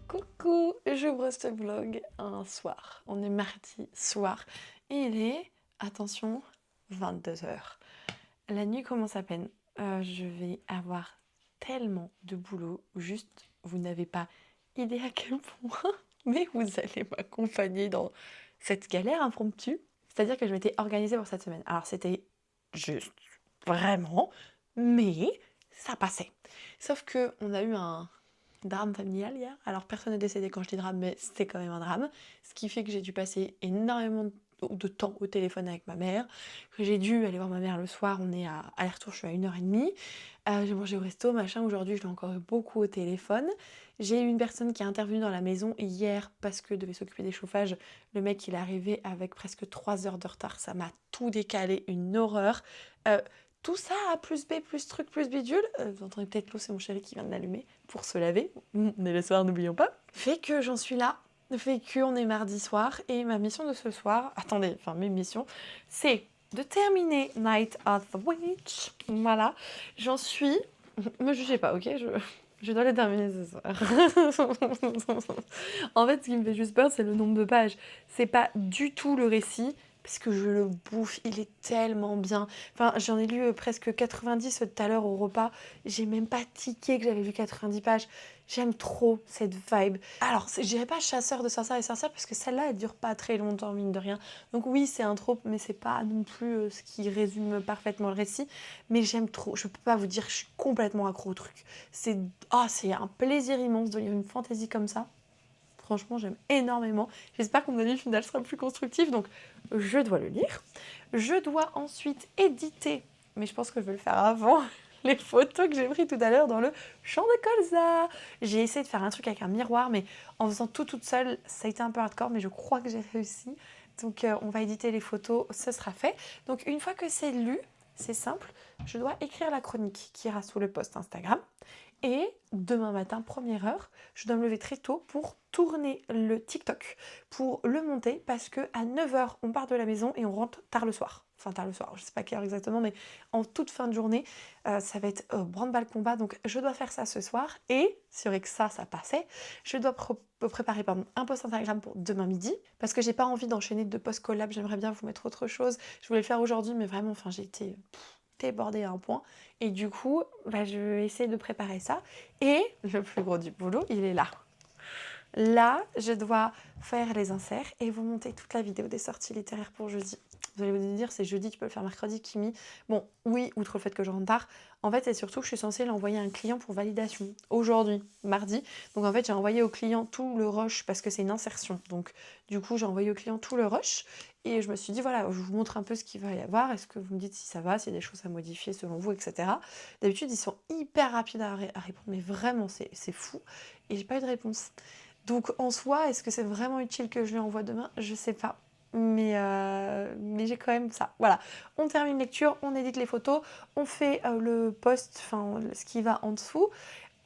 Coucou, j'ouvre ce vlog un soir. On est mardi soir et il est, attention, 22 heures. La nuit commence à peine. Je vais avoir tellement de boulot, juste vous n'avez pas idée à quel point, mais vous allez m'accompagner dans cette galère impromptue. C'est-à-dire que je m'étais organisée pour cette semaine. Alors c'était juste, vraiment, mais ça passait. Sauf que on a eu un drame familial hier. Alors personne n'est décédé quand je dis drame, mais c'était quand même un drame. Ce qui fait que j'ai dû passer énormément de temps au téléphone avec ma mère, que j'ai dû aller voir ma mère le soir, on est à aller-retour, je suis à 1h30. J'ai mangé au resto, machin, aujourd'hui je l'ai encore eu beaucoup au téléphone. J'ai eu une personne qui est intervenue dans la maison hier parce que devait s'occuper des chauffages. Le mec il est arrivé avec presque 3 heures de retard, ça m'a tout décalé, une horreur. Tout ça à plus B, plus truc, plus bidule, vous entendez peut-être l'eau, c'est mon chéri qui vient de l'allumer pour se laver, on est le soir, n'oublions pas, fait que j'en suis là, fait qu'on est mardi soir, et ma mission de ce soir, attendez, enfin mes missions, c'est de terminer Night of the Witch, voilà, j'en suis, me jugez pas, ok, je dois les terminer ce soir. En fait, ce qui me fait juste peur, c'est le nombre de pages, c'est pas du tout le récit, parce que je le bouffe, il est tellement bien. Enfin, j'en ai lu presque 90 tout à l'heure au repas. J'ai même pas tiqué que j'avais lu 90 pages. J'aime trop cette vibe. Alors, je dirais pas chasseur de sorcières et sorcières, parce que celle-là, elle dure pas très longtemps, mine de rien. Donc oui, c'est un trope, mais c'est pas non plus ce qui résume parfaitement le récit. Mais j'aime trop. Je peux pas vous dire que je suis complètement accro au truc. C'est un plaisir immense de lire une fantaisie comme ça. Franchement, j'aime énormément. J'espère que mon avis final sera plus constructif. Donc, je dois le lire. Je dois ensuite éditer, mais je pense que je vais le faire avant, les photos que j'ai prises tout à l'heure dans le champ de colza. J'ai essayé de faire un truc avec un miroir, mais en faisant tout toute seule, ça a été un peu hardcore, mais je crois que j'ai réussi. Donc, on va éditer les photos, ce sera fait. Donc, une fois que c'est lu, c'est simple, je dois écrire la chronique qui ira sous le post Instagram. Et demain matin, première heure, je dois me lever très tôt pour tourner le TikTok, pour le monter, parce que à 9h, on part de la maison et on rentre tard le soir. Enfin, tard le soir, je sais pas quelle heure exactement, mais en toute fin de journée, ça va être branle-balle combat. Donc, je dois faire ça ce soir. Et, c'est vrai que ça passait, je dois préparer un post Instagram pour demain midi, parce que j'ai pas envie d'enchaîner 2 posts collab. J'aimerais bien vous mettre autre chose. Je voulais le faire aujourd'hui, mais vraiment, enfin, j'ai été débordée à un point. Et du coup, je vais essayer de préparer ça. Et le plus gros du boulot, il est là. Là, je dois faire les inserts et vous monter toute la vidéo des sorties littéraires pour jeudi. Vous allez vous dire, c'est jeudi, tu peux le faire mercredi, Kimi. Bon, oui, outre le fait que je rentre tard, en fait, c'est surtout que je suis censée l'envoyer à un client pour validation aujourd'hui, mardi. Donc en fait, j'ai envoyé au client tout le rush parce que c'est une insertion. Donc du coup, j'ai envoyé au client tout le rush et je me suis dit, voilà, je vous montre un peu ce qu'il va y avoir. Est-ce que vous me dites si ça va, s'il y a des choses à modifier selon vous, etc. D'habitude, ils sont hyper rapides à répondre, mais vraiment, c'est fou. Et j'ai pas eu de réponse. Donc en soi, est-ce que c'est vraiment utile que je lui envoie demain? Je sais pas. Mais j'ai quand même ça. Voilà, on termine lecture, on édite les photos, on fait le post, enfin ce qui va en dessous.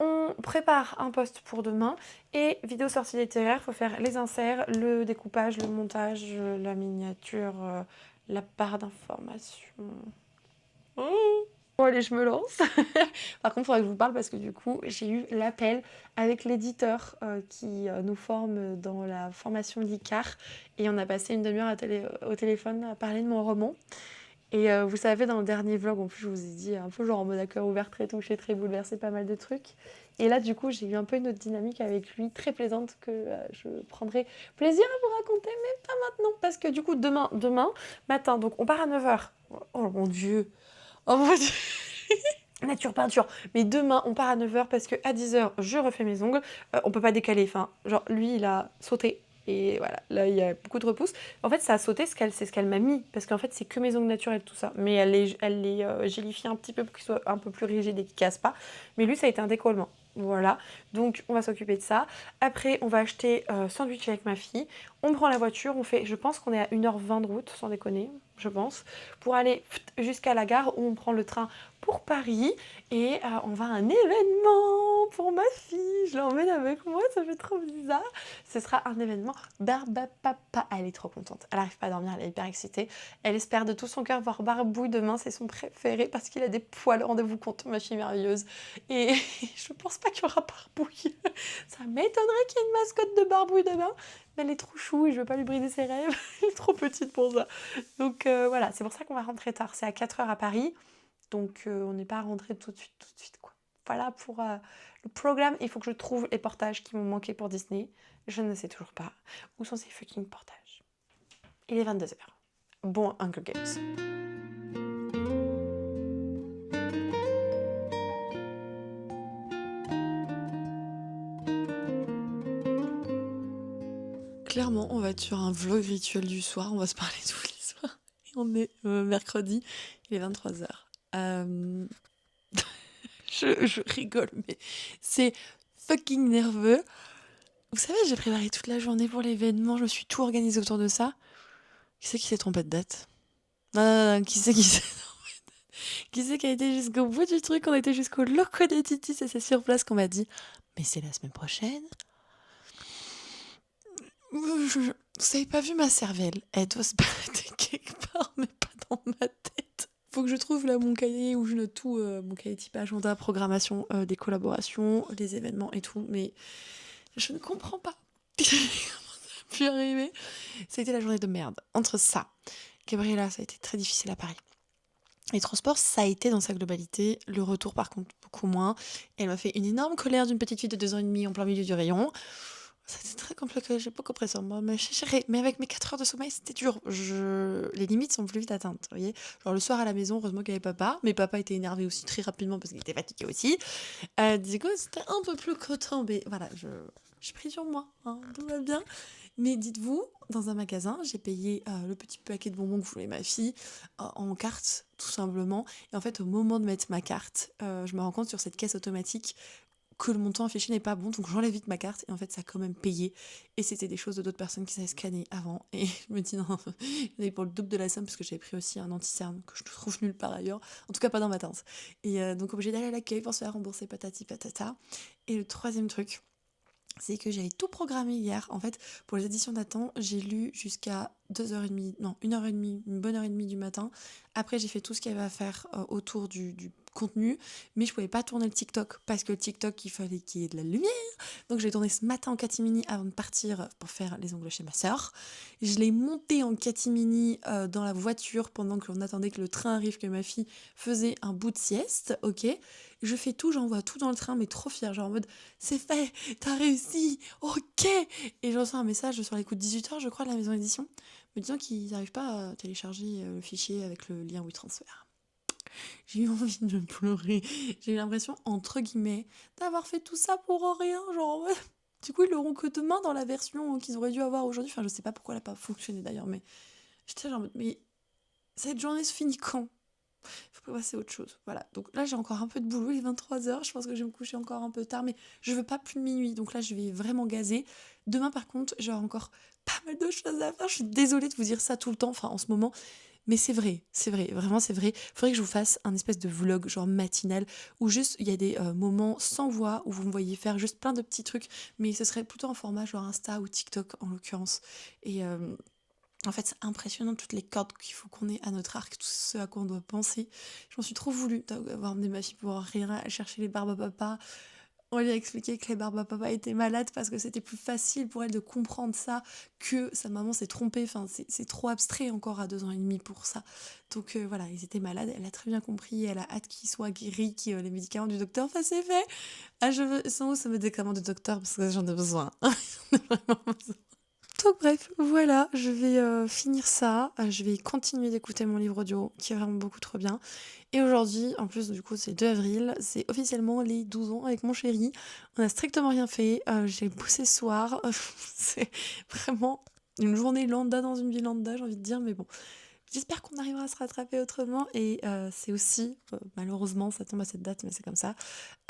On prépare un post pour demain et vidéo sortie littéraire, il faut faire les inserts, le découpage, le montage, la miniature, la barre d'information. Bon allez, je me lance. Par contre, il faudrait que je vous parle parce que du coup, j'ai eu l'appel avec l'éditeur qui nous forme dans la formation l'ICAR et on a passé une demi-heure au téléphone à parler de mon roman. Et vous savez, dans le dernier vlog, en plus, je vous ai dit un peu genre en mode à cœur ouvert, très touché, très bouleversé, pas mal de trucs. Et là, du coup, j'ai eu un peu une autre dynamique avec lui, très plaisante, que je prendrai plaisir à vous raconter, mais pas maintenant. Parce que du coup, demain matin, donc on part à 9h. Oh mon Dieu! Oh mon Dieu! Nature peinture. Mais demain, on part à 9h parce que à 10h, je refais mes ongles. On peut pas décaler. Enfin, genre, lui, il a sauté. Et voilà, là, il y a beaucoup de repousse. En fait, ça a sauté, c'est ce qu'elle m'a mis. Parce qu'en fait, c'est que mes ongles naturels, tout ça. Mais elle les gélifie un petit peu pour qu'ils soient un peu plus rigides et qu'ils cassent pas. Mais lui, ça a été un décollement. Voilà, donc on va s'occuper de ça. Après, on va acheter sandwich avec ma fille. On prend la voiture, je pense qu'on est à 1h20 de route, sans déconner. je pense, pour aller jusqu'à la gare où on prend le train pour Paris et on va à un événement pour ma fille. Je l'emmène avec moi, ça fait trop bizarre. Ce sera un événement Barbapapa. Elle est trop contente. Elle n'arrive pas à dormir, elle est hyper excitée. Elle espère de tout son cœur voir Barbouille demain, c'est son préféré parce qu'il a des poils, rendez-vous compte, ma fille merveilleuse. Et je pense pas qu'il y aura Barbouille. Ça m'étonnerait qu'il y ait une mascotte de Barbouille demain. Mais elle est trop chou et je veux pas lui briser ses rêves. Elle est trop petite pour ça. Donc voilà, c'est pour ça qu'on va rentrer tard. C'est à 4h à Paris. Donc on n'est pas rentré tout de suite quoi. Voilà pour le programme. Il faut que je trouve les portages qui m'ont manqué pour Disney. Je ne sais toujours pas. Où sont ces fucking portages? Il est 22h. Bon Hunger Games. Clairement, on va être sur un vlog rituel du soir. On va se parler tous les soirs. Et on est mercredi. Il est 23h. Je rigole, mais c'est fucking nerveux. Vous savez, j'ai préparé toute la journée pour l'événement, je me suis tout organisée autour de ça. Qui c'est qui s'est trompé de date? Non, qui c'est qui c'est qui a été jusqu'au bout du truc? On a été jusqu'au loco des titis et c'est sur place qu'on m'a dit mais c'est la semaine prochaine. Vous avez pas vu ma cervelle? Elle doit se battre quelque part, mais pas dans ma tête. Faut que je trouve là mon cahier où je note tout, mon cahier type agenda, programmation, des collaborations, des événements et tout, mais je ne comprends pas. Comment ça a pu arriver? Ça a été la journée de merde. Entre ça, Gabriella, ça a été très difficile à Paris. Les transports, ça a été dans sa globalité. Le retour, par contre, beaucoup moins. Elle m'a fait une énorme colère d'une petite fille de 2 ans et demi en plein milieu du rayon. C'était très compliqué, j'ai pas compris ça, moi, mais avec mes 4 heures de sommeil, c'était dur. Les limites sont plus vite atteintes, vous voyez. Genre le soir à la maison, heureusement qu'il y avait papa, mais papa était énervé aussi très rapidement parce qu'il était fatigué aussi. Du coup, c'était un peu plus coton, mais voilà, j'ai pris sur moi, hein, tout va bien. Mais dites-vous, dans un magasin, j'ai payé le petit paquet de bonbons que voulait ma fille en carte, tout simplement. Et en fait, au moment de mettre ma carte, je me rends compte sur cette caisse automatique que le montant affiché n'est pas bon, donc j'enlève vite ma carte et en fait ça a quand même payé et c'était des choses de d'autres personnes qui savaient scanner avant et je me dis non, j'en ai pour le double de la somme parce que j'avais pris aussi un anti-cerne que je trouve nul par ailleurs, en tout cas pas dans ma teinte et donc obligée d'aller à l'accueil pour se faire rembourser patati patata. Et le troisième truc, c'est que j'avais tout programmé hier. En fait, pour les éditions d'Attends, j'ai lu jusqu'à 2h30, non, 1h30, une bonne heure et demie du matin. Après, j'ai fait tout ce qu'il y avait à faire autour du contenu, mais je pouvais pas tourner le TikTok parce que le TikTok, il fallait qu'il y ait de la lumière. Donc, je l'ai tourné ce matin en catimini avant de partir pour faire les ongles chez ma sœur. Je l'ai monté en catimini dans la voiture pendant qu'on attendait que le train arrive, que ma fille faisait un bout de sieste, ok. Je fais tout, j'envoie tout dans le train, mais trop fière, genre en mode c'est fait, t'as réussi, ok. Et je reçois un message sur les coups de 18h, je crois, de la maison d'édition, me disant qu'ils n'arrivent pas à télécharger le fichier avec le lien WeTransfer. J'ai eu envie de pleurer. J'ai eu l'impression, entre guillemets, d'avoir fait tout ça pour rien. Genre, ouais. Du coup, ils l'auront que demain dans la version qu'ils auraient dû avoir aujourd'hui. Enfin, je sais pas pourquoi elle n'a pas fonctionné d'ailleurs, mais j'étais genre, mais cette journée se finit quand? Faut pas passer à autre chose. Voilà. Donc là, j'ai encore un peu de boulot, il est 23h. Je pense que je vais me coucher encore un peu tard, mais je veux pas plus de minuit. Donc là, je vais vraiment gazer. Demain, par contre, j'aurai encore pas mal de choses à faire. Je suis désolée de vous dire ça tout le temps, enfin en ce moment. Mais c'est vrai, vraiment c'est vrai. Faudrait que je vous fasse un espèce de vlog, genre matinal, où juste il y a des moments sans voix, où vous me voyez faire juste plein de petits trucs, mais ce serait plutôt en format genre Insta ou TikTok en l'occurrence. Et en fait, c'est impressionnant toutes les cordes qu'il faut qu'on ait à notre arc, tout ce à quoi on doit penser. Je m'en suis trop voulu d'avoir emmené ma fille pour rire, chercher les barbes à papa. On lui a expliqué que les barbes à papa étaient malades parce que c'était plus facile pour elle de comprendre ça que sa maman s'est trompée. Enfin, c'est trop abstrait encore à 2 ans et demi pour ça. Donc voilà, ils étaient malades. Elle a très bien compris. Elle a hâte qu'ils soient guéris, que les médicaments du docteur fassent effet. Ah, sans où ce médicament du docteur parce que j'en ai besoin. J'en ai vraiment besoin. Donc bref, voilà, je vais finir ça. Je vais continuer d'écouter mon livre audio qui est vraiment beaucoup trop bien. Et aujourd'hui, en plus du coup c'est 2 avril, c'est officiellement les 12 ans avec mon chéri. On a strictement rien fait, j'ai bossé ce soir. C'est vraiment une journée lambda dans une vie lambda, j'ai envie de dire, mais bon. J'espère qu'on arrivera à se rattraper autrement et c'est aussi, malheureusement ça tombe à cette date mais c'est comme ça,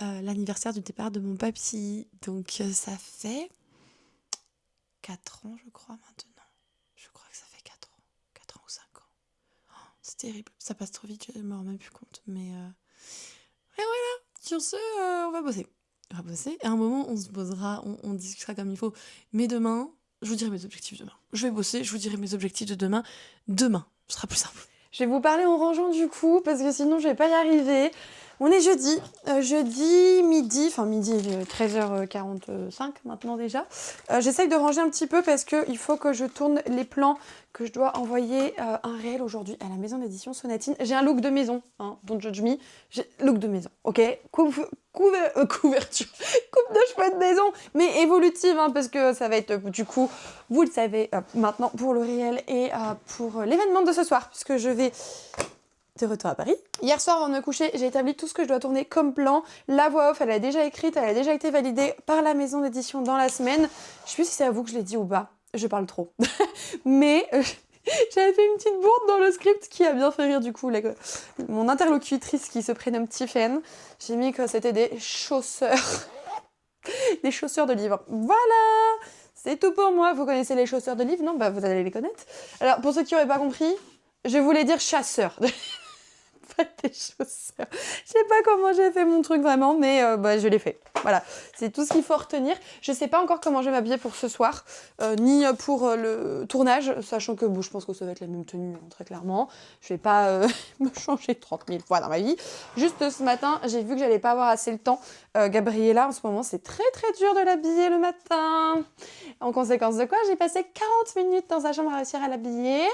l'anniversaire du départ de mon papy. Donc ça fait 4 ans, je crois, maintenant. Je crois que ça fait 4 ans. 4 ans ou 5 ans. c'est terrible. Ça passe trop vite, je me rends même plus compte. Mais et voilà, sur ce, on va bosser. On va bosser. Et à un moment, on se posera, on discutera comme il faut. Mais demain, je vous dirai mes objectifs demain. Je vais bosser, je vous dirai mes objectifs de demain. Demain, ce sera plus simple. Je vais vous parler en rangeant du coup, parce que sinon je vais pas y arriver. On est jeudi, jeudi midi, enfin midi 13h45 maintenant déjà. J'essaye de ranger un petit peu parce qu'il faut que je tourne les plans que je dois envoyer un réel aujourd'hui à la maison d'édition Sonatine. J'ai un look de maison, hein, don't judge me, j'ai look de maison, ok, couverture, coupe de cheveux de maison, mais évolutive, hein, parce que ça va être du coup, vous le savez maintenant pour le réel et pour l'événement de ce soir, puisque je vais de retour à Paris. Hier soir avant de me coucher, j'ai établi tout ce que je dois tourner comme plan. La voix off, elle a déjà écrite, elle a déjà été validée par la maison d'édition dans la semaine. Je sais plus si c'est à vous que je l'ai dit ou pas. Je parle trop. Mais j'avais fait une petite bourde dans le script qui a bien fait rire du coup mon interlocutrice qui se prénomme Tiffen. J'ai mis que c'était des chausseurs. Des chausseurs de livre. Voilà! C'est tout pour moi. Vous connaissez les chausseurs de livre? Non? Bah vous allez les connaître. Alors pour ceux qui n'auraient pas compris, je voulais dire chasseur. Pas des chausseurs. Je sais pas comment j'ai fait mon truc vraiment, mais je l'ai fait. Voilà, c'est tout ce qu'il faut retenir. Je sais pas encore comment je vais m'habiller pour ce soir, ni pour le tournage, sachant que je pense que ça va être la même tenue, hein, très clairement. Je vais pas me changer 30 000 fois dans ma vie. Juste ce matin, j'ai vu que j'allais pas avoir assez le temps. Gabriella, en ce moment, c'est très très dur de l'habiller le matin. En conséquence de quoi, j'ai passé 40 minutes dans sa chambre à réussir à l'habiller.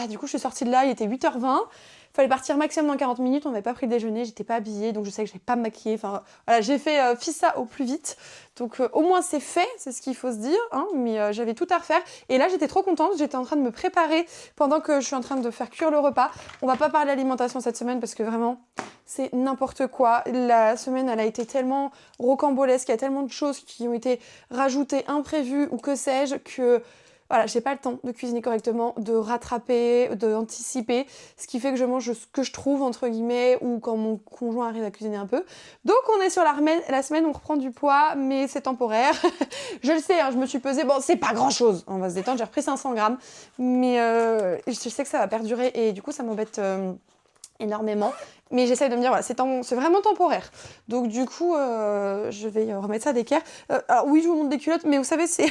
Du coup je suis sortie de là, il était 8h20, fallait partir maximum dans 40 minutes, on n'avait pas pris le déjeuner, j'étais pas habillée, donc je sais que je vais pas me maquiller, enfin voilà, j'ai fait fissa au plus vite, donc au moins c'est fait, c'est ce qu'il faut se dire, hein, mais j'avais tout à refaire, et là j'étais trop contente, j'étais en train de me préparer pendant que je suis en train de faire cuire le repas. On va pas parler alimentation cette semaine parce que vraiment c'est n'importe quoi, la semaine elle a été tellement rocambolesque, il y a tellement de choses qui ont été rajoutées, imprévues ou que sais-je, que voilà, j'ai pas le temps de cuisiner correctement, de rattraper, d'anticiper, ce qui fait que je mange ce que je trouve, entre guillemets, ou quand mon conjoint arrive à cuisiner un peu. Donc on est sur la semaine, on reprend du poids, mais c'est temporaire. Je le sais, hein, je me suis pesée, bon, c'est pas grand-chose, on va se détendre, j'ai repris 500 grammes, mais je sais que ça va perdurer, et du coup ça m'embête énormément. Mais j'essaye de me dire, voilà, c'est vraiment temporaire. Donc du coup, je vais remettre ça d'équerre. Alors oui, je vous montre des culottes, mais vous savez, c'est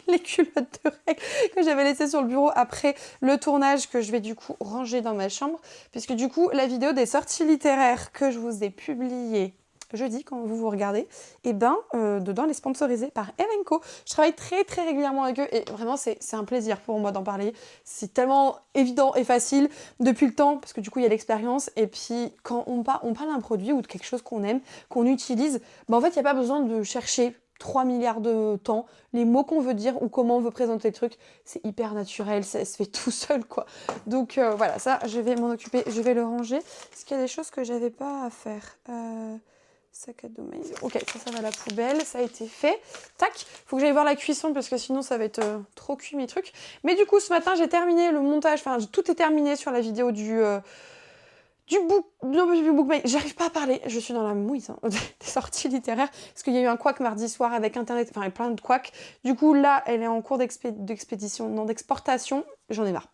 les culottes de règles que j'avais laissées sur le bureau après le tournage, que je vais du coup ranger dans ma chambre, puisque du coup la vidéo des sorties littéraires que je vous ai publiée jeudi quand vous regardez, et dedans elle est sponsorisée par Evenco. Je travaille très très régulièrement avec eux et vraiment c'est un plaisir pour moi d'en parler. C'est tellement évident et facile depuis le temps, parce que du coup il y a l'expérience, et puis quand on parle d'un produit ou de quelque chose qu'on aime, qu'on utilise, en fait il n'y a pas besoin de chercher 3 milliards de temps, les mots qu'on veut dire ou comment on veut présenter le truc, c'est hyper naturel, ça se fait tout seul quoi. Donc voilà, ça je vais m'en occuper, je vais le ranger. Est-ce qu'il y a des choses que j'avais pas à faire sac à dos maïs. Ok, ça va à la poubelle, ça a été fait. Tac, faut que j'aille voir la cuisson parce que sinon ça va être trop cuit mes trucs. Mais du coup ce matin j'ai terminé le montage, enfin tout est terminé sur la vidéo du bookmail. J'arrive pas à parler, je suis dans la mouise hein, des sorties littéraires, parce qu'il y a eu un couac mardi soir avec internet, enfin plein de couacs. Du coup là elle est en cours d'expédition, non d'exportation, j'en ai marre.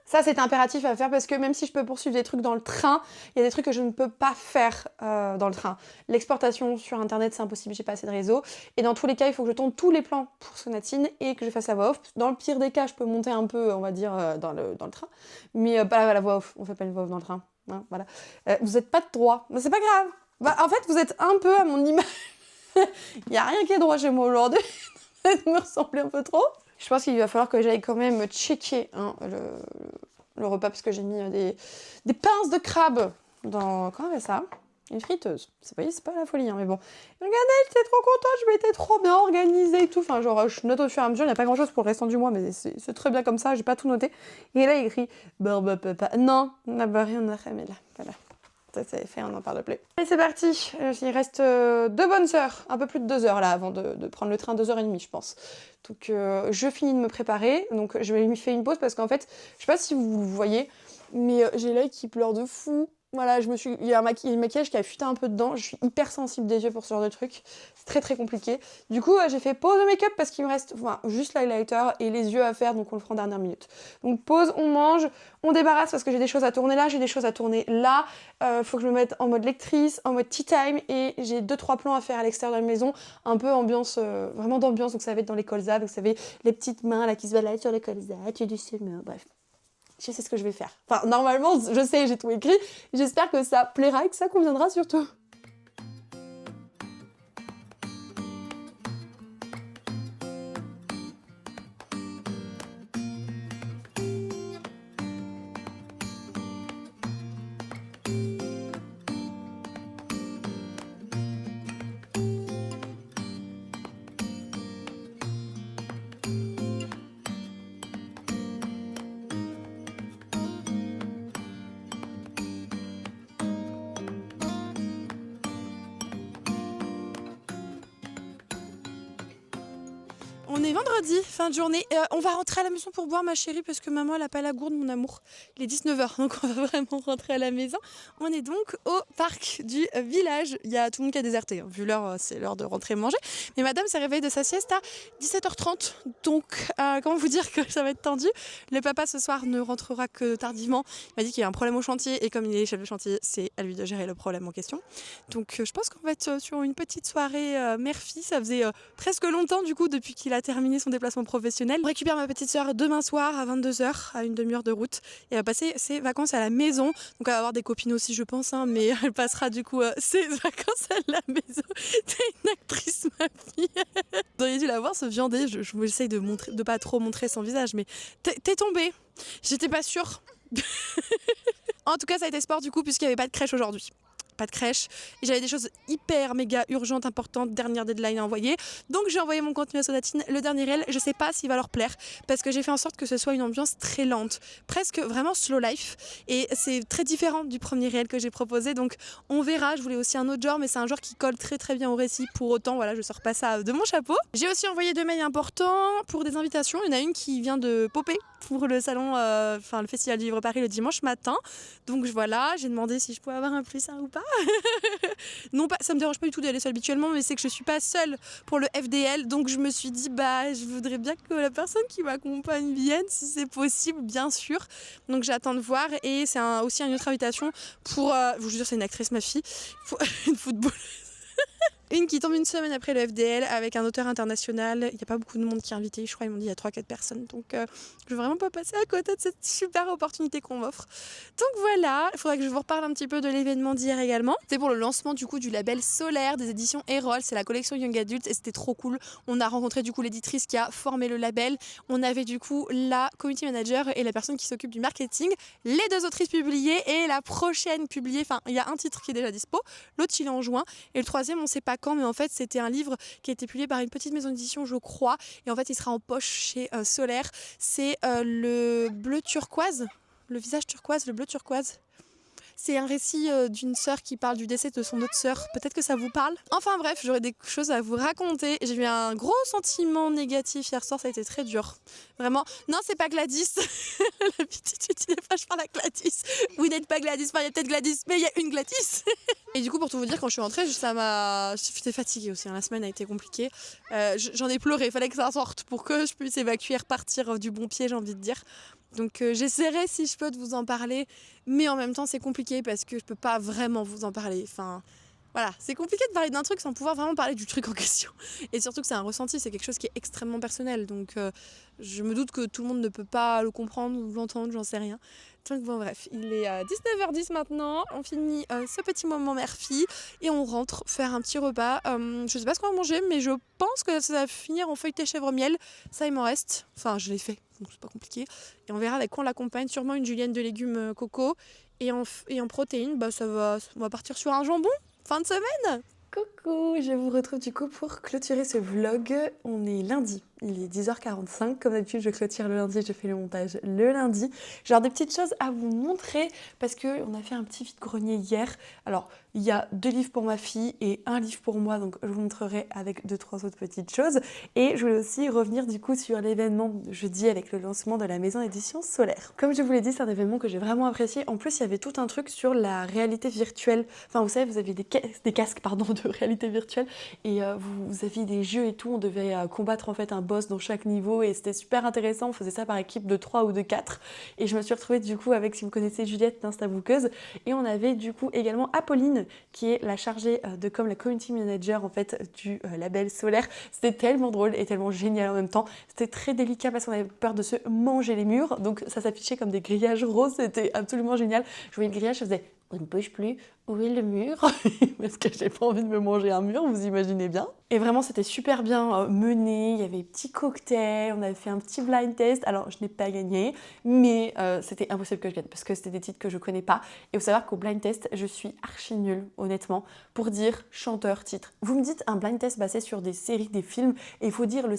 Ça, c'est impératif à faire parce que même si je peux poursuivre des trucs dans le train, il y a des trucs que je ne peux pas faire dans le train. L'exportation sur Internet, c'est impossible, j'ai pas assez de réseau. Et dans tous les cas, il faut que je tourne tous les plans pour Sonatine et que je fasse la voix off. Dans le pire des cas, je peux monter un peu, on va dire, dans le train. Mais pas la voix off, on fait pas une voix off dans le train. Hein, voilà. Vous n'êtes pas de droit, mais c'est pas grave. En fait, vous êtes un peu à mon image. Il n'y a rien qui est droit chez moi aujourd'hui. Vous me ressemblez un peu trop. Je pense qu'il va falloir que j'aille quand même checker hein, le repas parce que j'ai mis des pinces de crabe dans... Comment on appelle ça? Une friteuse. C'est pas la folie, hein, mais bon. Regardez, j'étais trop contente, je m'étais trop bien organisée et tout. Enfin, genre, je note au fur et à mesure, il n'y a pas grand-chose pour le restant du mois, mais c'est très bien comme ça, j'ai pas tout noté. Et là, il écrit... Non, on n'a pas rien à mais là, voilà. Ça c'est fait, on n'en parle plus. Allez, c'est parti. Il reste 2 bonnes heures, un peu plus de 2 heures là, avant de prendre le train, 2h30 je pense. Donc je finis de me préparer, donc je vais lui faire une pause parce qu'en fait, je sais pas si vous le voyez, mais j'ai l'œil qui pleure de fou. Voilà, il y a un maquillage qui a fuité un peu dedans. Je suis hyper sensible des yeux pour ce genre de truc. C'est très très compliqué. Du coup, j'ai fait pause au make-up parce qu'il me reste juste l'highlighter et les yeux à faire, donc on le fera en dernière minute. Donc pause, on mange, on débarrasse parce que j'ai des choses à tourner là, j'ai des choses à tourner là. Faut que je me mette en mode lectrice, en mode tea time, et j'ai 2-3 plans à faire à l'extérieur de la maison. Un peu ambiance, vraiment d'ambiance, donc ça va être dans les colzas, donc vous savez, les petites mains là qui se baladent sur les colzas, tu du chemin, bref. Je sais ce que je vais faire. Enfin, normalement, je sais, j'ai tout écrit. J'espère que ça plaira et que ça conviendra surtout. On est vendredi, fin de journée. On va rentrer à la maison pour boire, ma chérie, parce que maman, elle a pas la gourde, mon amour. Il est 19h, donc on va vraiment rentrer à la maison. On est donc au parc du village. Il y a tout le monde qui a déserté. Vu l'heure, c'est l'heure de rentrer manger. Mais madame s'est réveillée de sa sieste à 17h30. Donc, comment vous dire que ça va être tendu. Le papa, ce soir, ne rentrera que tardivement. Il m'a dit qu'il y a un problème au chantier. Et comme il est chef de chantier, c'est à lui de gérer le problème en question. Donc, je pense qu'on va être sur une petite soirée mère-fille. Ça faisait presque longtemps, du coup, depuis qu'il a terminé son déplacement professionnel. On récupère ma petite soeur demain soir à 22h, à une demi-heure de route, et elle va passer ses vacances à la maison. Donc elle va avoir des copines aussi, je pense, hein, mais elle passera du coup ses vacances à la maison. T'es une actrice, ma fille. Vous auriez dû la voir se viander. Je m'essaye de pas trop montrer son visage, mais t'es tombée. J'étais pas sûre. En tout cas, ça a été sport du coup, puisqu'il n'y avait pas de crèche aujourd'hui. Pas de crèche, et j'avais des choses hyper méga urgentes, importantes, dernière deadline à envoyer, donc j'ai envoyé mon contenu à Sodatine, le dernier réel. Je sais pas s'il va leur plaire parce que j'ai fait en sorte que ce soit une ambiance très lente, presque vraiment slow life, et c'est très différent du premier réel que j'ai proposé, donc on verra. Je voulais aussi un autre genre, mais c'est un genre qui colle très très bien au récit, pour autant voilà, je sors pas ça de mon chapeau. J'ai aussi envoyé 2 mails importants pour des invitations. Il y en a une qui vient de popper pour le salon, le festival du livre Paris le dimanche matin, donc voilà, j'ai demandé si je pouvais avoir un plus 1 ou pas. Non, pas, ça me dérange pas du tout d'aller seule habituellement, mais c'est que je suis pas seule pour le FDL, donc je me suis dit je voudrais bien que la personne qui m'accompagne vienne, si c'est possible, bien sûr. Donc j'attends de voir, et c'est aussi une autre invitation pour, je vous jure, c'est une actrice, ma fille, pour une footballeuse. Une qui tombe une semaine après le FDL avec un auteur international. Il n'y a pas beaucoup de monde qui est invité, je crois, ils m'ont dit il y a 3-4 personnes. Donc je veux vraiment pas passer à côté de cette super opportunité qu'on m'offre. Donc voilà, il faudrait que je vous reparle un petit peu de l'événement d'hier également. C'était pour le lancement du coup du label Solaire des éditions Erol, c'est la collection Young Adult, et c'était trop cool. On a rencontré du coup l'éditrice qui a formé le label. On avait du coup la community manager et la personne qui s'occupe du marketing, les 2 autrices publiées et la prochaine publiée. Enfin, il y a un titre qui est déjà dispo, l'autre il est en juin, et le troisième on sait pas quand, mais en fait c'était un livre qui a été publié par une petite maison d'édition, je crois, et en fait il sera en poche chez Solaire. C'est le bleu turquoise, le visage turquoise, le bleu turquoise. C'est un récit d'une sœur qui parle du décès de son autre sœur. Peut-être que ça vous parle. Enfin bref, j'aurais des choses à vous raconter. J'ai eu un gros sentiment négatif hier soir, ça a été très dur. Vraiment. Non, c'est pas Gladys. La petite utilise vachement la Gladys. Vous n'êtes pas Gladys, enfin il y a peut-être Gladys, mais il y a une Gladys. Et du coup, pour tout vous dire, quand je suis rentrée, j'étais fatiguée aussi, hein. La semaine a été compliquée. J'en ai pleuré, il fallait que ça sorte pour que je puisse évacuer, repartir du bon pied, j'ai envie de dire. Donc j'essaierai, si je peux, de vous en parler, mais en même temps c'est compliqué parce que je peux pas vraiment vous en parler. Enfin, voilà, c'est compliqué de parler d'un truc sans pouvoir vraiment parler du truc en question. Et surtout que c'est un ressenti, c'est quelque chose qui est extrêmement personnel. Donc je me doute que tout le monde ne peut pas le comprendre ou l'entendre, j'en sais rien. Donc bon bref, il est 19h10 maintenant, on finit ce petit moment mère-fille et on rentre faire un petit repas. Je sais pas ce qu'on va manger, mais je pense que ça va finir en feuilleté chèvre-miel. Ça il m'en reste, enfin je l'ai fait, donc c'est pas compliqué. Et on verra avec quoi on l'accompagne, sûrement une julienne de légumes coco. Et en protéines, on va partir sur un jambon, fin de semaine. Coucou, je vous retrouve du coup pour clôturer ce vlog. On est lundi, il est 10h45, comme d'habitude je clôture le lundi, je fais le montage le lundi. J'ai des petites choses à vous montrer parce qu'on a fait un petit vide-grenier hier. Alors il y a 2 livres pour ma fille et 1 livre pour moi, donc je vous montrerai avec 2-3 autres petites choses. Et je voulais aussi revenir du coup sur l'événement de jeudi avec le lancement de la maison d'édition Solaire. Comme je vous l'ai dit, c'est un événement que j'ai vraiment apprécié. En plus, il y avait tout un truc sur la réalité virtuelle. Enfin, vous savez, vous avez des casques de réalité virtuelle et vous aviez des jeux et tout. On devait combattre en fait un boss dans chaque niveau et c'était super intéressant. On faisait ça par équipe de 3 ou de 4. Et je me suis retrouvée du coup avec, si vous connaissez Juliette, l'Instabookeuse. Et on avait du coup également Apolline, qui est la chargée de comme la community manager en fait du label Solaire. C'était tellement drôle et tellement génial en même temps. C'était très délicat parce qu'on avait peur de se manger les murs. Donc ça s'affichait comme des grillages roses. C'était absolument génial. Je voyais le grillage, je faisais on ne bouge plus, où est le mur? Parce que j'ai pas envie de me manger un mur, vous imaginez bien. Et vraiment c'était super bien mené, il y avait des petits cocktails, on avait fait un petit blind test. Alors je n'ai pas gagné, mais c'était impossible que je gagne parce que c'était des titres que je connais pas. Et faut savoir qu'au blind test, je suis archi nulle, honnêtement, pour dire chanteur, titre. Vous me dites un blind test basé sur des séries, des films, et il faut dire la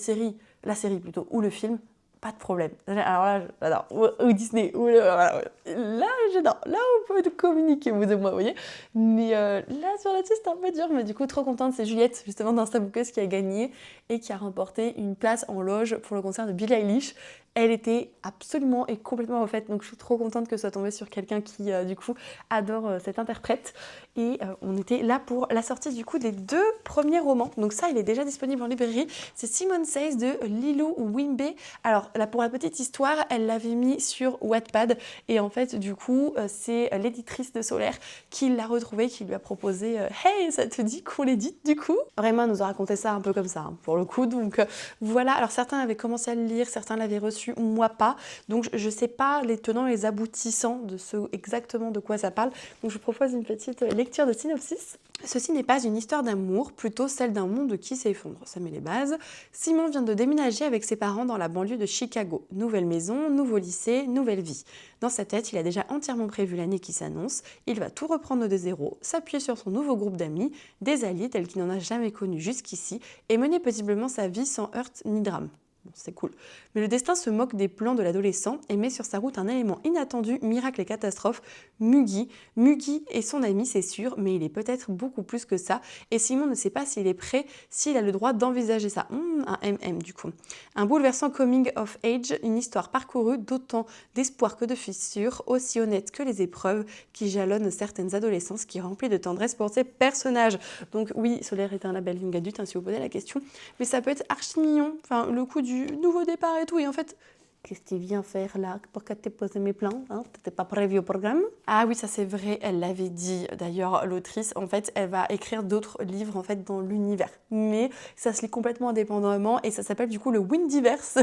série plutôt, ou le film. Pas de problème. Alors là, j'adore. Ou Disney. Là, j'adore. Là, on peut communiquer, vous et moi, vous voyez. Mais là, sur là-dessus, c'est un peu dur. Mais du coup, trop contente. C'est Juliette, justement, d'Instabookeuse qui a gagné et qui a remporté une place en loge pour le concert de Billie Eilish. Elle était absolument et complètement refaite. Donc, je suis trop contente que ce soit tombé sur quelqu'un qui, du coup, adore cette interprète. Et on était là pour la sortie, du coup, des 2 premiers romans. Donc ça, il est déjà disponible en librairie. C'est Simone Says de Lilou Wimbe. Alors, là, pour la petite histoire, elle l'avait mis sur Wattpad. Et en fait, du coup, c'est l'éditrice de Solaire qui l'a retrouvée, qui lui a proposé Hey, ça te dit qu'on l'édite, du coup? Vraiment, elle nous a raconté ça un peu comme ça, hein, pour le coup. Donc, voilà. Alors, certains avaient commencé à le lire, certains l'avaient reçu, moi pas. Donc je sais pas les tenants et les aboutissants de exactement de quoi ça parle. Donc je vous propose une petite lecture de synopsis. Ceci n'est pas une histoire d'amour, plutôt celle d'un monde qui s'effondre. Ça met les bases. Simon vient de déménager avec ses parents dans la banlieue de Chicago. Nouvelle maison, nouveau lycée, nouvelle vie. Dans sa tête, il a déjà entièrement prévu l'année qui s'annonce. Il va tout reprendre de zéro, s'appuyer sur son nouveau groupe d'amis, des alliés tels qu'il n'en a jamais connus jusqu'ici, et mener paisiblement sa vie sans heurts ni drame. Bon, c'est cool. Mais le destin se moque des plans de l'adolescent et met sur sa route un élément inattendu, miracle et catastrophe, Mugi. Mugi est son ami, c'est sûr, mais il est peut-être beaucoup plus que ça. Et Simon ne sait pas s'il est prêt, s'il a le droit d'envisager ça. Un MM du coup. Un bouleversant coming of age, une histoire parcourue d'autant d'espoir que de fissures, aussi honnête que les épreuves qui jalonnent certaines adolescences, qui remplissent de tendresse pour ses personnages. Donc oui, Solaire est un label young adulte, hein, si vous posez la question, mais ça peut être archi mignon. Enfin, le coup du nouveau départ et tout, et en fait, qu'est-ce que tu viens faire là? Pourquoi t'es posé mes plans, hein? T'étais pas prévu au programme? Ah oui, ça c'est vrai, elle l'avait dit. D'ailleurs, l'autrice, en fait, elle va écrire d'autres livres en fait dans l'univers. Mais ça se lit complètement indépendamment et ça s'appelle du coup le Windiverse.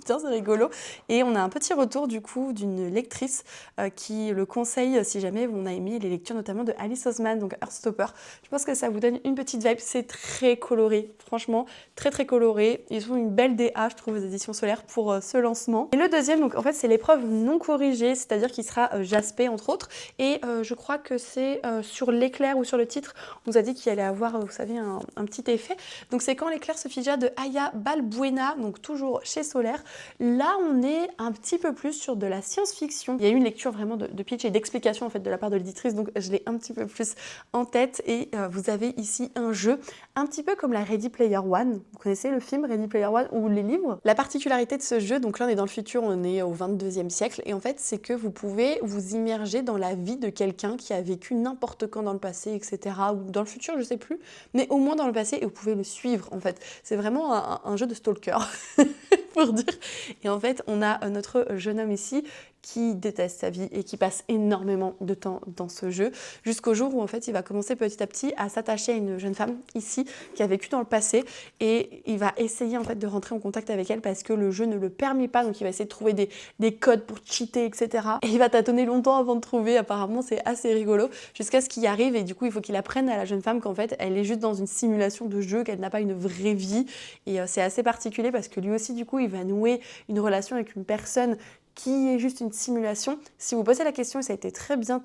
Tiens, c'est rigolo. Et on a un petit retour du coup d'une lectrice qui le conseille si jamais on a aimé les lectures notamment de Alice Oseman, donc Heartstopper. Je pense que ça vous donne une petite vibe. C'est très coloré, franchement, très très coloré. Ils ont une belle DA, je trouve, aux éditions Solaire pour ce lancement. Et le deuxième, donc en fait, c'est l'épreuve non corrigée, c'est-à-dire qu'il sera jaspé entre autres. Et je crois que c'est sur l'éclair ou sur le titre, on nous a dit qu'il allait avoir, vous savez, un petit effet. Donc c'est Quand l'éclair se figea de Aya Balbuena, donc toujours chez Solaire. Là, on est un petit peu plus sur de la science-fiction. Il y a eu une lecture vraiment de pitch et d'explication en fait de la part de l'éditrice, donc je l'ai un petit peu plus en tête. Et vous avez ici un jeu un petit peu comme la Ready Player One. Vous connaissez le film Ready Player One ou les livres? La particularité de ce jeu, donc là on est dans le futur, on est au 22e siècle, et en fait c'est que vous pouvez vous immerger dans la vie de quelqu'un qui a vécu n'importe quand dans le passé, etc. Ou dans le futur, je sais plus, mais au moins dans le passé, et vous pouvez le suivre en fait. C'est vraiment un jeu de stalker, pour dire. Et en fait, on a notre jeune homme ici qui déteste sa vie et qui passe énormément de temps dans ce jeu, jusqu'au jour où en fait il va commencer petit à petit à s'attacher à une jeune femme ici qui a vécu dans le passé, et il va essayer en fait de rentrer en contact avec elle parce que le jeu ne le permet pas, donc il va essayer de trouver des codes pour cheater, etc. Et il va tâtonner longtemps avant de trouver, apparemment c'est assez rigolo, jusqu'à ce qu'il arrive, et du coup il faut qu'il apprenne à la jeune femme qu'en fait elle est juste dans une simulation de jeu, qu'elle n'a pas une vraie vie, et c'est assez particulier parce que lui aussi du coup il va nouer une relation avec une personne qui est juste une simulation. Si vous posez la question, et ça a été très bien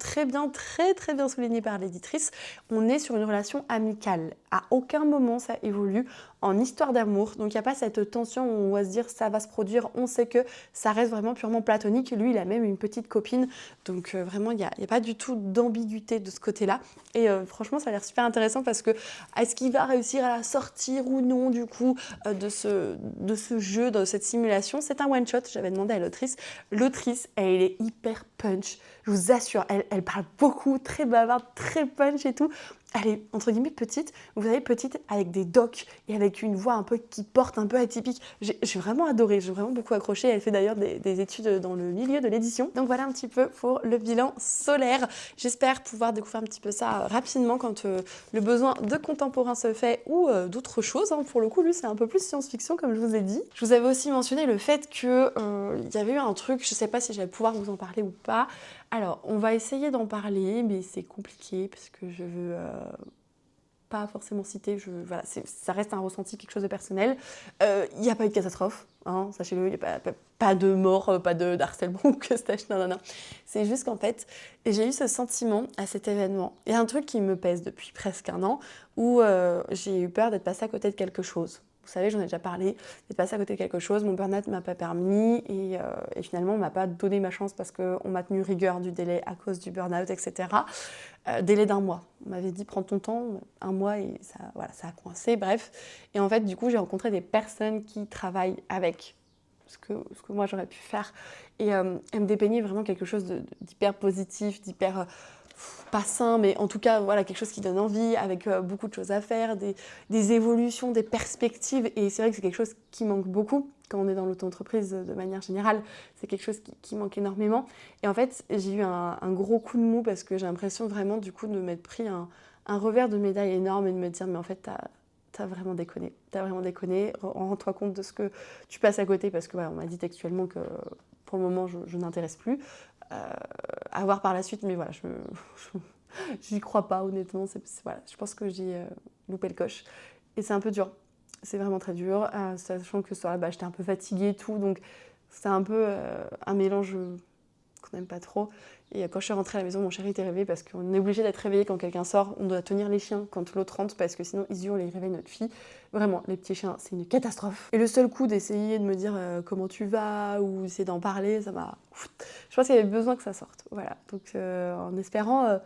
souligné par l'éditrice, on est sur une relation amicale. À aucun moment ça évolue en histoire d'amour. Donc il n'y a pas cette tension où on va se dire ça va se produire, on sait que ça reste vraiment purement platonique. Lui, il a même une petite copine, donc vraiment il n'y a pas du tout d'ambiguïté de ce côté-là. Et franchement, ça a l'air super intéressant parce que est-ce qu'il va réussir à la sortir ou non du coup de ce jeu, de cette simulation? C'est un one-shot, j'avais demandé à l'autrice. L'autrice, elle est hyper punch, je vous assure, elle parle beaucoup, très bavarde, très punch et tout. Elle est entre guillemets petite, vous savez, petite avec des docs et avec une voix un peu qui porte un peu atypique. J'ai vraiment adoré, j'ai vraiment beaucoup accroché. Elle fait d'ailleurs des études dans le milieu de l'édition. Donc voilà un petit peu pour le bilan solaire. J'espère pouvoir découvrir un petit peu ça rapidement quand le besoin de contemporain se fait ou d'autres choses. Hein. Pour le coup, lui, c'est un peu plus science-fiction comme je vous ai dit. Je vous avais aussi mentionné le fait que il y avait eu un truc, je sais pas si j'allais pouvoir vous en parler ou pas. Alors, on va essayer d'en parler, mais c'est compliqué parce que je veux pas forcément citer. Voilà, ça reste un ressenti, quelque chose de personnel. Il n'y a pas eu de catastrophe, hein, sachez-le. Il n'y a pas de mort, pas de harcèlement ou que sais-je. Non. C'est juste qu'en fait, j'ai eu ce sentiment à cet événement. Il y a un truc qui me pèse depuis presque un an où j'ai eu peur d'être passée à côté de quelque chose. Vous savez, j'en ai déjà parlé, d'être passée à côté de quelque chose, mon burn-out ne m'a pas permis et finalement on ne m'a pas donné ma chance parce qu'on m'a tenu rigueur du délai à cause du burn-out, etc. Délai d'1 mois. On m'avait dit prends ton temps, 1 mois et ça, voilà, ça a coincé, bref. Et en fait, du coup, j'ai rencontré des personnes qui travaillent avec ce que moi j'aurais pu faire et elles me dépeignaient vraiment quelque chose d'hyper positif, d'hyper... pas sain, mais en tout cas, voilà, quelque chose qui donne envie, avec beaucoup de choses à faire, des évolutions, des perspectives. Et c'est vrai que c'est quelque chose qui manque beaucoup quand on est dans l'auto-entreprise de manière générale. C'est quelque chose qui manque énormément. Et en fait, j'ai eu un gros coup de mou parce que j'ai l'impression vraiment, du coup, de m'être pris un revers de médaille énorme et de me dire, mais en fait, t'as vraiment déconné. T'as vraiment déconné. Rends-toi compte de ce que tu passes à côté parce que, voilà, on m'a dit textuellement que pour le moment, je n'intéresse plus. À voir par la suite, mais voilà, j'y crois pas honnêtement. Voilà, je pense que j'ai loupé le coche. Et c'est un peu dur. C'est vraiment très dur, sachant que ça, j'étais un peu fatiguée et tout, donc c'était un peu un mélange qu'on n'aime pas trop. Et quand je suis rentrée à la maison, mon chéri était réveillé parce qu'on est obligé d'être réveillé quand quelqu'un sort. On doit tenir les chiens quand l'autre rentre parce que sinon ils hurlent et ils réveillent notre fille. Vraiment, les petits chiens, c'est une catastrophe. Et le seul coup d'essayer de me dire comment tu vas ou essayer d'en parler, ça m'a... Je pense qu'il y avait besoin que ça sorte. Voilà, donc en espérant...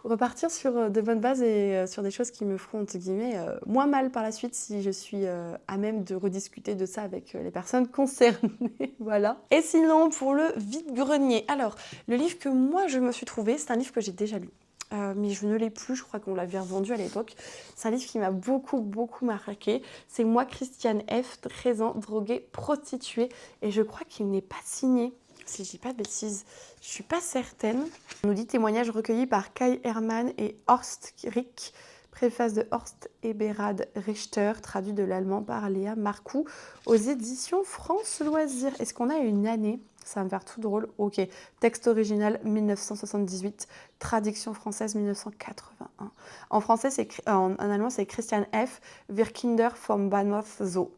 repartir sur de bonnes bases et sur des choses qui me feront, entre guillemets, moins mal par la suite si je suis à même de rediscuter de ça avec les personnes concernées. Voilà. Et sinon, pour le vide-grenier. Alors, le livre que moi, je me suis trouvé, c'est un livre que j'ai déjà lu. Mais je ne l'ai plus, je crois qu'on l'avait revendu à l'époque. C'est un livre qui m'a beaucoup marqué. C'est Moi, Christiane F., 13 ans, droguée, prostituée. Et je crois qu'il n'est pas signé. Si je dis pas de bêtises, je suis pas certaine. On nous dit témoignage recueilli par Kai Hermann et Horst Rick, préface de Horst Eberhard Richter, traduit de l'allemand par Léa Marcoux, aux éditions France Loisirs. Est-ce qu'on a une année? Ça va me faire tout drôle. Ok. Texte original 1978, traduction française 1981. En français, en allemand, c'est Christian F. Wir Kinder vom Bahnhof Zoo.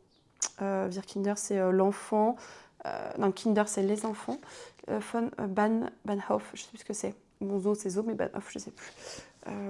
Wir Kinder, c'est l'enfant. Non, Kinder, c'est les enfants. Von Bahnhof, je ne sais plus ce que c'est. Mon zoo, c'est zoo, mais Bahnhof, je ne sais plus.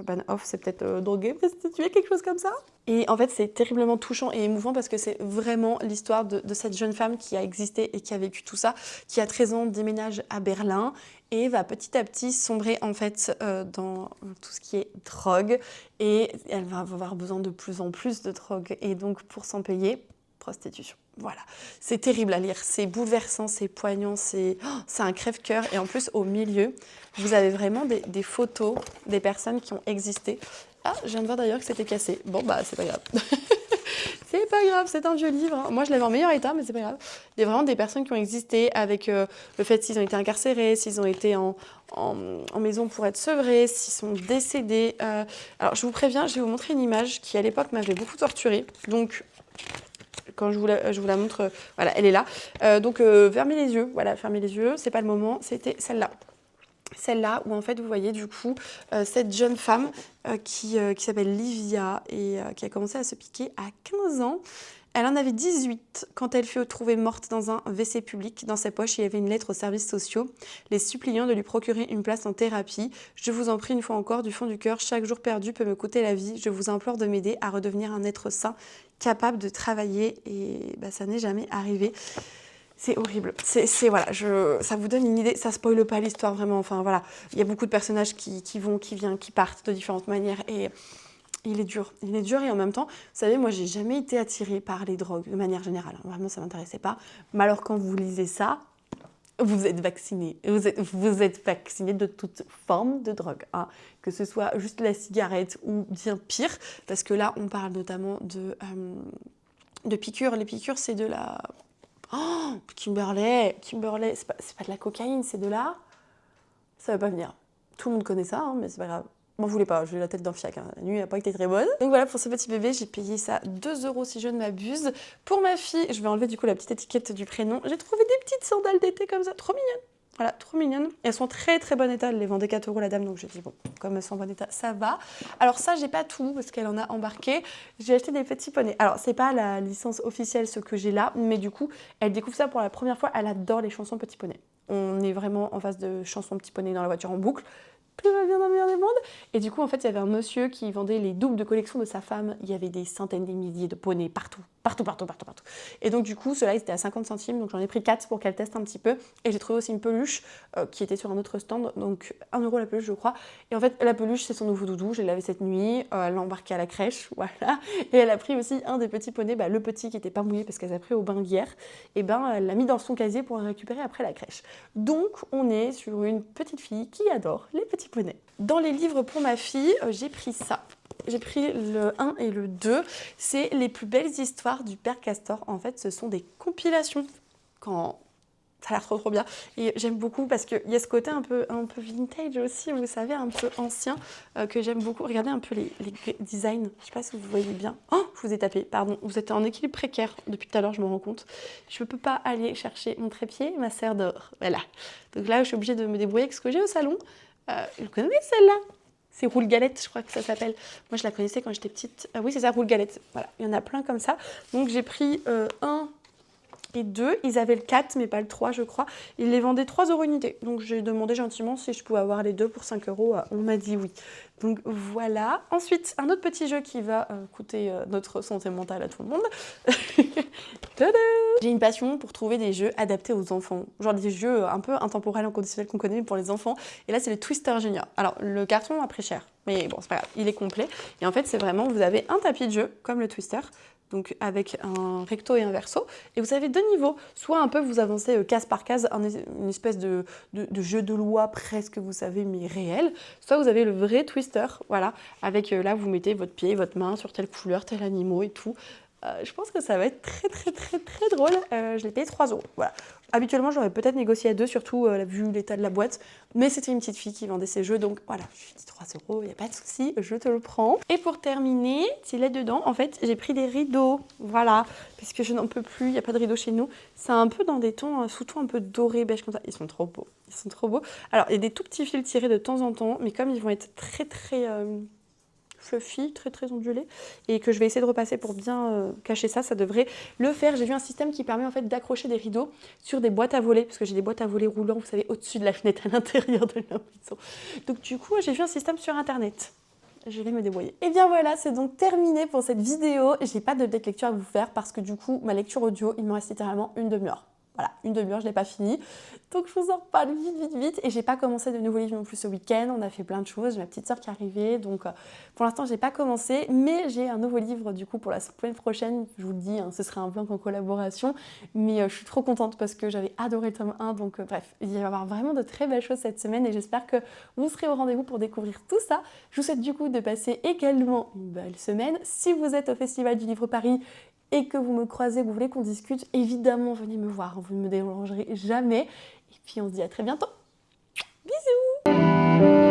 Bahnhof, c'est peut-être drogué, prostitué, quelque chose comme ça. Et en fait, c'est terriblement touchant et émouvant parce que c'est vraiment l'histoire de cette jeune femme qui a existé et qui a vécu tout ça, qui a 13 ans, déménage à Berlin et va petit à petit sombrer en fait dans tout ce qui est drogue. Et elle va avoir besoin de plus en plus de drogue. Et donc, pour s'en payer, prostitution. Voilà, c'est terrible à lire, c'est bouleversant, c'est poignant, c'est un crève-cœur. Et en plus, au milieu, vous avez vraiment des photos des personnes qui ont existé. Ah, je viens de voir d'ailleurs que c'était cassé. Bon, bah, c'est pas grave. C'est pas grave, c'est un vieux livre. Hein. Moi, je l'avais en meilleur état, mais c'est pas grave. Il y a vraiment des personnes qui ont existé avec le fait s'ils ont été incarcérés, s'ils ont été en maison pour être sevrés, s'ils sont décédés. Alors, je vous préviens, je vais vous montrer une image qui, à l'époque, m'avait beaucoup torturée. Donc... quand je vous la montre, voilà, elle est là. Donc, fermez les yeux. Voilà, fermez les yeux. C'est pas le moment. C'était celle-là. Celle-là où, en fait, vous voyez, du coup, cette jeune femme qui s'appelle Livia et qui a commencé à se piquer à 15 ans. Elle en avait 18 quand elle fut retrouvée morte dans un WC public. Dans sa poche, il y avait une lettre aux services sociaux, les suppliant de lui procurer une place en thérapie. Je vous en prie une fois encore, du fond du cœur, chaque jour perdu peut me coûter la vie. Je vous implore de m'aider à redevenir un être sain capable de travailler et bah, ça n'est jamais arrivé. C'est horrible. Voilà, ça vous donne une idée, ça spoile pas l'histoire vraiment. Enfin voilà, il y a beaucoup de personnages qui vont, qui viennent, qui partent de différentes manières et il est dur. Il est dur et en même temps, vous savez, moi j'ai jamais été attirée par les drogues de manière générale. Vraiment, ça m'intéressait pas. Mais alors quand vous lisez ça, vous êtes vacciné. Vous êtes vacciné de toute forme de drogue, hein. Que ce soit juste la cigarette ou bien pire, parce que là on parle notamment de piqûres. Les piqûres, c'est de la... Oh, Kimberley, c'est pas de la cocaïne, c'est de la... Ça va pas venir. Tout le monde connaît ça, hein, mais c'est pas grave. M'en voulez pas, j'ai la tête d'un fiac, hein. La nuit n'a pas été très bonne. Donc voilà, pour ce petit bébé, j'ai payé ça 2 € si je ne m'abuse. Pour ma fille, je vais enlever du coup la petite étiquette du prénom. J'ai trouvé des petites sandales d'été comme ça, trop mignonnes. Voilà, trop mignonnes. Elles sont très très bon état, elle les vendait 4 € la dame, donc j'ai dit bon, comme elles sont en bon état, ça va. Alors ça, j'ai pas tout, parce qu'elle en a embarqué. J'ai acheté des petits poneys. Alors, c'est pas la licence officielle, ce que j'ai là, mais du coup, elle découvre ça pour la première fois, elle adore les chansons Petit Poney. On est vraiment en face de chansons Petit Poney dans la voiture en boucle. Tout va bien dans le meilleur des mondes. Et du coup, en fait, il y avait un monsieur qui vendait les doubles de collection de sa femme. Il y avait des centaines, des milliers de poneys partout. Et donc, du coup, ceux-là, ils étaient à 50 centimes. Donc, j'en ai pris 4 pour qu'elle teste un petit peu. Et j'ai trouvé aussi une peluche qui était sur un autre stand. Donc, 1 € la peluche, je crois. Et en fait, la peluche, c'est son nouveau doudou. Je l'ai lavé cette nuit. Elle l'a embarqué à la crèche. Voilà. Et elle a pris aussi un des petits poneys, le petit qui n'était pas mouillé parce qu'elle a pris au bain hier. Et elle l'a mis dans son casier pour le récupérer après la crèche. Donc, on est sur une petite fille qui adore les petits poneys. Dans les livres pour ma fille, j'ai pris ça. J'ai pris le 1 et le 2. C'est les plus belles histoires du Père Castor. En fait, ce sont des compilations. Ça a l'air trop bien. Et j'aime beaucoup parce qu'il y a ce côté un peu vintage aussi, vous savez, un peu ancien, que j'aime beaucoup. Regardez un peu les designs. Je sais pas si vous voyez bien. Oh, je vous ai tapé, pardon. Vous êtes en équilibre précaire depuis tout à l'heure, je me rends compte. Je ne peux pas aller chercher mon trépied, ma serre dort. Voilà. Donc là, je suis obligée de me débrouiller avec ce que j'ai au salon. Vous connaissez celle-là? C'est Roule Galette, je crois que ça s'appelle. Moi, je la connaissais quand j'étais petite. Oui, c'est ça, Roule Galette. Voilà, il y en a plein comme ça. Donc, j'ai pris un et 2. Ils avaient le 4, mais pas le 3, je crois. Ils les vendaient 3 € unité. Donc, j'ai demandé gentiment si je pouvais avoir les deux pour 5 €. On m'a dit oui. Donc, voilà. Ensuite, un autre petit jeu qui va coûter notre santé mentale à tout le monde. Tada! J'ai une passion pour trouver des jeux adaptés aux enfants. Genre des jeux un peu intemporels, inconditionnels qu'on connaît pour les enfants. Et là, c'est le Twister Junior. Alors, le carton a pris cher. Mais bon, c'est pas grave, il est complet. Et en fait, c'est vraiment, vous avez un tapis de jeu, comme le Twister, donc avec un recto et un verso. Et vous avez 2 niveaux. Soit un peu, vous avancez case par case, une espèce de jeu de loi presque, vous savez, mais réel. Soit vous avez le vrai Twister, voilà, avec là, vous mettez votre pied, votre main sur telle couleur, tel animal et tout. Je pense que ça va être très drôle. Je l'ai payé 3 €. Voilà. Habituellement, j'aurais peut-être négocié à 2, surtout vu l'état de la boîte. Mais c'était une petite fille qui vendait ses jeux, donc voilà, je lui ai dit 3 €, il n'y a pas de souci, je te le prends. Et pour terminer, s'il est dedans, en fait, j'ai pris des rideaux. Voilà, parce que je n'en peux plus, il n'y a pas de rideaux chez nous. C'est un peu dans des tons, sous-tons un peu dorés, beige comme ça. Ils sont trop beaux. Ils sont trop beaux. Alors, il y a des tout petits fils tirés de temps en temps, mais comme ils vont être très fluffy, très ondulé, et que je vais essayer de repasser pour bien cacher ça, ça devrait le faire. J'ai vu un système qui permet en fait d'accrocher des rideaux sur des boîtes à volets, parce que j'ai des boîtes à volets roulants, vous savez, au-dessus de la fenêtre à l'intérieur de la maison. Donc du coup, j'ai vu un système sur internet. Je vais me débrouiller. Et bien voilà, c'est donc terminé pour cette vidéo. J'ai pas de deck lecture à vous faire parce que du coup, ma lecture audio, il me reste littéralement une demi-heure. Voilà, une demi-heure, je l'ai pas fini. Donc je vous en reparle vite. Et j'ai pas commencé de nouveaux livres non plus ce week-end. On a fait plein de choses. J'ai ma petite sœur qui est arrivée. Donc pour l'instant, j'ai pas commencé. Mais j'ai un nouveau livre du coup pour la semaine prochaine. Je vous le dis, hein, ce sera un vlog en collaboration. Mais je suis trop contente parce que j'avais adoré le tome 1. Donc bref, il va y avoir vraiment de très belles choses cette semaine. Et j'espère que vous serez au rendez-vous pour découvrir tout ça. Je vous souhaite du coup de passer également une belle semaine. Si vous êtes au Festival du Livre Paris et que vous me croisez, vous voulez qu'on discute, évidemment, venez me voir, vous ne me dérangerez jamais. Et puis, on se dit à très bientôt. Bisous!